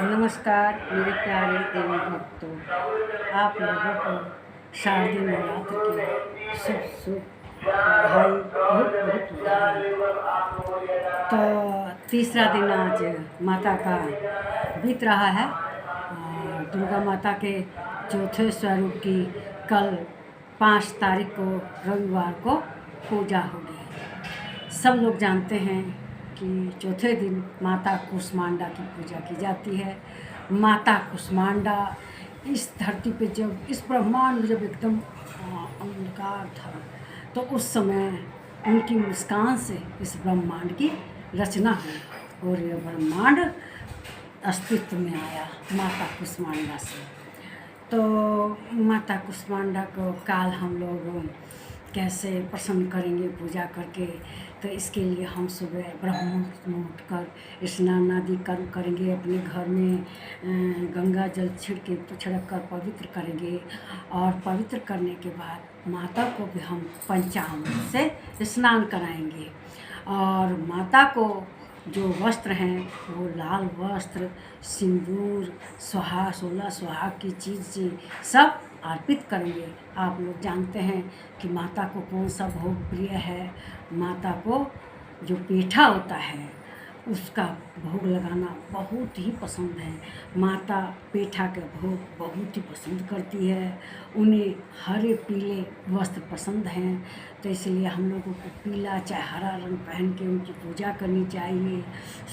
नमस्कार मेरे प्यारे देवी भक्तों, आप लोगों को शारदीय नवरात्र की शुभ शुभ बधाई, बहुत बहुत बधाई। तो तीसरा दिन आज माता का बीत रहा है और दुर्गा माता के चौथे स्वरूप की कल 5 तारीख को रविवार को पूजा होगी। सब लोग जानते हैं कि चौथे दिन माता कुष्मांडा की पूजा की जाती है। माता कुष्मांडा इस धरती पे जब इस ब्रह्मांड में जब एकदम अंधकार था, तो उस समय उनकी मुस्कान से इस ब्रह्मांड की रचना हुई और यह ब्रह्मांड अस्तित्व में आया माता कुष्मांडा से। तो माता कुष्मांडा को काल हम लोग कैसे प्रसन्न करेंगे पूजा करके, तो इसके लिए हम सुबह ब्रह्म मुहूर्त में उठकर स्नान आदि कर्म करेंगे। अपने घर में गंगा जल छिड़क कर पवित्र करेंगे और पवित्र करने के बाद माता को भी हम पंचामृत से स्नान कराएंगे। और माता को जो वस्त्र हैं वो लाल वस्त्र, सिंदूर, सुहाग 16 सुहाग की चीज़ से सब अर्पित करेंगे। आप लोग जानते हैं कि माता को कौन सा भोग प्रिय है। माता को जो पेठा होता है उसका भोग लगाना बहुत ही पसंद है। माता पेठा के भोग बहुत ही पसंद करती है। उन्हें हरे पीले वस्त्र पसंद हैं, तो इसलिए हम लोगों को पीला चाहे हरा रंग पहन के उनकी पूजा करनी चाहिए।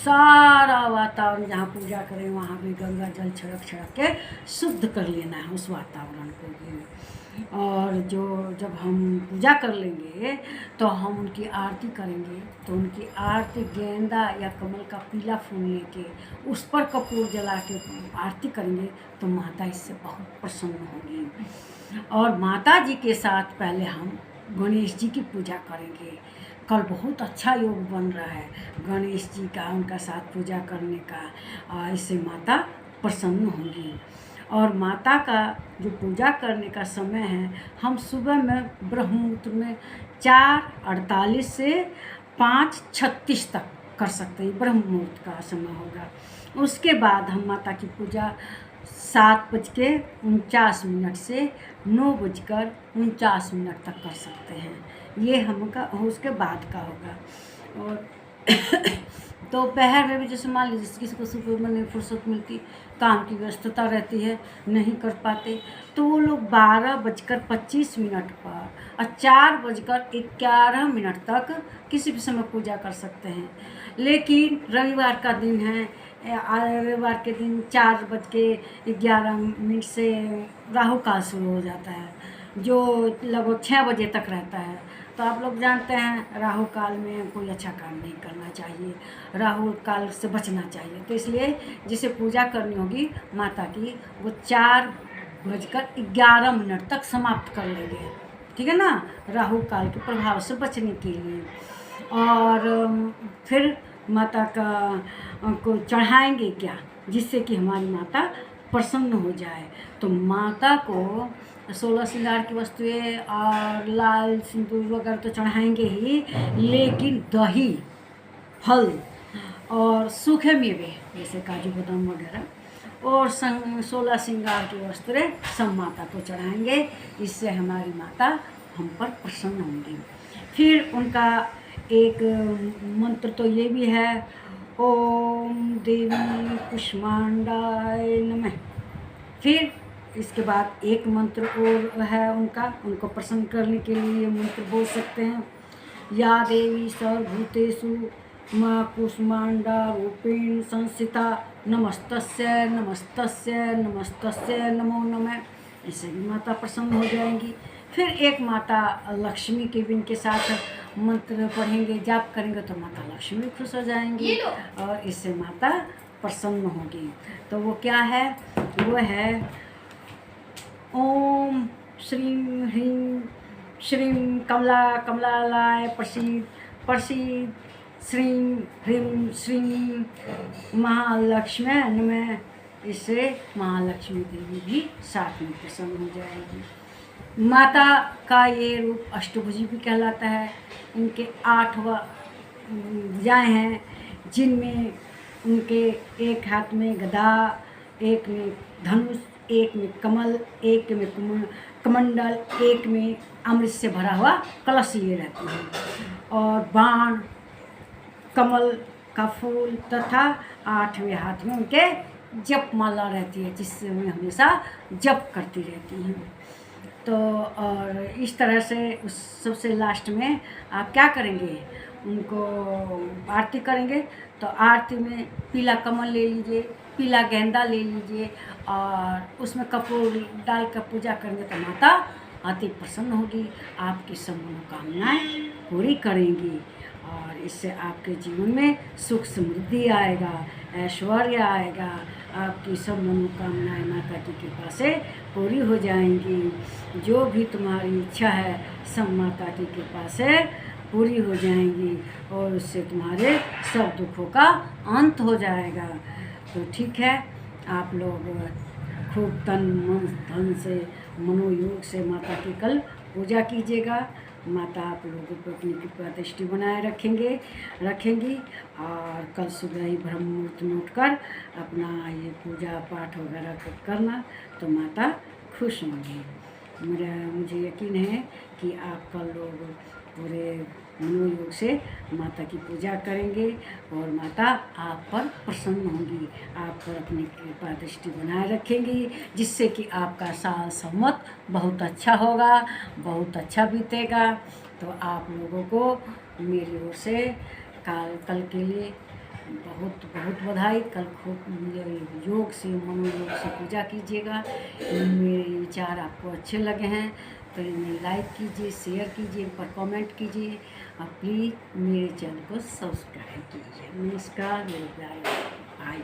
सारा वातावरण जहाँ पूजा करें वहाँ भी गंगा जल छिड़क के शुद्ध कर लेना है उस वातावरण को भी। और जब हम पूजा कर लेंगे तो हम उनकी आरती करेंगे, तो उनकी आरती गेंदा या कमल का पीला फूल लेके उस पर कपूर जला के आरती करेंगे तो माता इससे बहुत प्रसन्न होगी। और माता जी के साथ पहले हम गणेश जी की पूजा करेंगे। कल बहुत अच्छा योग बन रहा है गणेश जी का, उनका साथ पूजा करने का, इससे माता प्रसन्न होंगी। और माता का जो पूजा करने का समय है, हम सुबह में ब्रह्म मुहूर्त में 4:48 से 5:36 तक कर सकते हैं। ब्रह्म मुहूर्त का समय होगा। उसके बाद हम माता की पूजा 7:49 से 9:49 तक कर सकते हैं। ये हमका उसके बाद का होगा। और दोपहर में भी जैसे मान लीजिए किसी को सुबह में नहीं फुर्सत मिलती, काम की व्यस्तता रहती है, नहीं कर पाते, तो वो लोग 12:25 पर और 4:11 तक किसी भी समय पूजा कर सकते हैं। लेकिन रविवार का दिन है, रविवार के दिन 4:11 से राहु काल शुरू हो जाता है, जो लगभग 6 बजे तक रहता है। तो आप लोग जानते हैं राहु काल में कोई अच्छा काम नहीं करना चाहिए, राहु काल से बचना चाहिए। तो इसलिए जिसे पूजा करनी होगी माता की, वो 4:11 तक समाप्त कर लेंगे, ठीक है ना, राहु काल के प्रभाव से बचने के लिए। और फिर माता को चढ़ाएंगे क्या, जिससे कि हमारी माता प्रसन्न हो जाए। तो माता को 16 श्रृंगार की वस्तुएं और लाल सिंदूर वगैरह तो चढ़ाएंगे ही, लेकिन दही, फल और सूखे मेवे जैसे काजू बादाम वगैरह और 16 श्रृंगार की वस्त्रें सब माता को चढ़ाएंगे। इससे हमारी माता हम पर प्रसन्न होंगी। फिर उनका एक मंत्र तो ये भी है, ओम देवी कुष्मांडाय नमः। फिर इसके बाद एक मंत्र और है उनको प्रसन्न करने के लिए मंत्र बोल सकते हैं, या देवी सर्वभूतेषु माँ कुष्मांडा रूपेण संस्थिता नमस्तस्य नमस्तस्य नमस्तस्य नमो नमः। इससे भी माता प्रसन्न हो जाएंगी। फिर एक माता लक्ष्मी के भी इनके साथ मंत्र पढ़ेंगे, जाप करेंगे तो माता लक्ष्मी भी खुश हो जाएंगी और इससे माता प्रसन्न होगी। तो वो क्या है, वो है ओम श्रीं ह्रीं श्रीं कमलालाय प्रसीद श्रीं ह्रीं श्रीं महालक्ष्मी नमः। इससे महालक्ष्मी देवी भी साथ में प्रसन्न हो जाएगी। माता का ये रूप अष्टभुजी भी कहलाता है। इनके 8 भुजाएं हैं, जिनमें उनके एक हाथ में गदा, एक में धनुष, एक में कमल, एक में कमंडल, एक में अमृत से भरा हुआ कलश लिए रहती है और बाण, कमल का फूल तथा 8वें हाथ में उनके जप माला रहती है, जिससे मैं हमेशा जप करती रहती हूँ। तो और इस तरह से उस सबसे लास्ट में आप क्या करेंगे, उनको आरती करेंगे। तो आरती में पीला कमल ले लीजिए, पीला गेंदा ले लीजिए और उसमें कपूर डाल कर पूजा करेंगे तो माता अति प्रसन्न होगी, आपकी सब मनोकामनाएं पूरी करेंगी और इससे आपके जीवन में सुख समृद्धि आएगा, ऐश्वर्य आएगा, आपकी सब मनोकामनाएं माता की कृपा से पूरी हो जाएंगी। जो भी तुम्हारी इच्छा है सब माता की कृपा से पूरी हो जाएंगी और उससे तुम्हारे सब दुखों का अंत हो जाएगा। तो ठीक है, आप लोग खूब तन मन धन से मनोयोग से माता की कल पूजा कीजिएगा। माता आप लोगों को अपनी कृपा दृष्टि बनाए रखेंगी और कल सुबह ही ब्रह्म मुहूर्त में उठकर अपना ये पूजा पाठ वगैरह करना, तो माता खुश होंगी। मुझे यकीन है कि आप कल लोग पूरे मनोयोग से माता की पूजा करेंगे और माता आप पर प्रसन्न होंगी, आप पर अपनी कृपा दृष्टि बनाए रखेंगी, जिससे कि आपका साल संवत बहुत अच्छा होगा, बहुत अच्छा बीतेगा। तो आप लोगों को मेरी ओर से कल के लिए बहुत बहुत बधाई। कल खूब योग से मनोयोग से पूजा कीजिएगा। मेरे विचार आपको अच्छे लगे हैं तो इन्हें लाइक कीजिए, शेयर कीजिए, इन पर कमेंट कीजिए और प्लीज़ मेरे चैनल को सब्सक्राइब कीजिए। नमस्कार मेरे प्यारे भाई।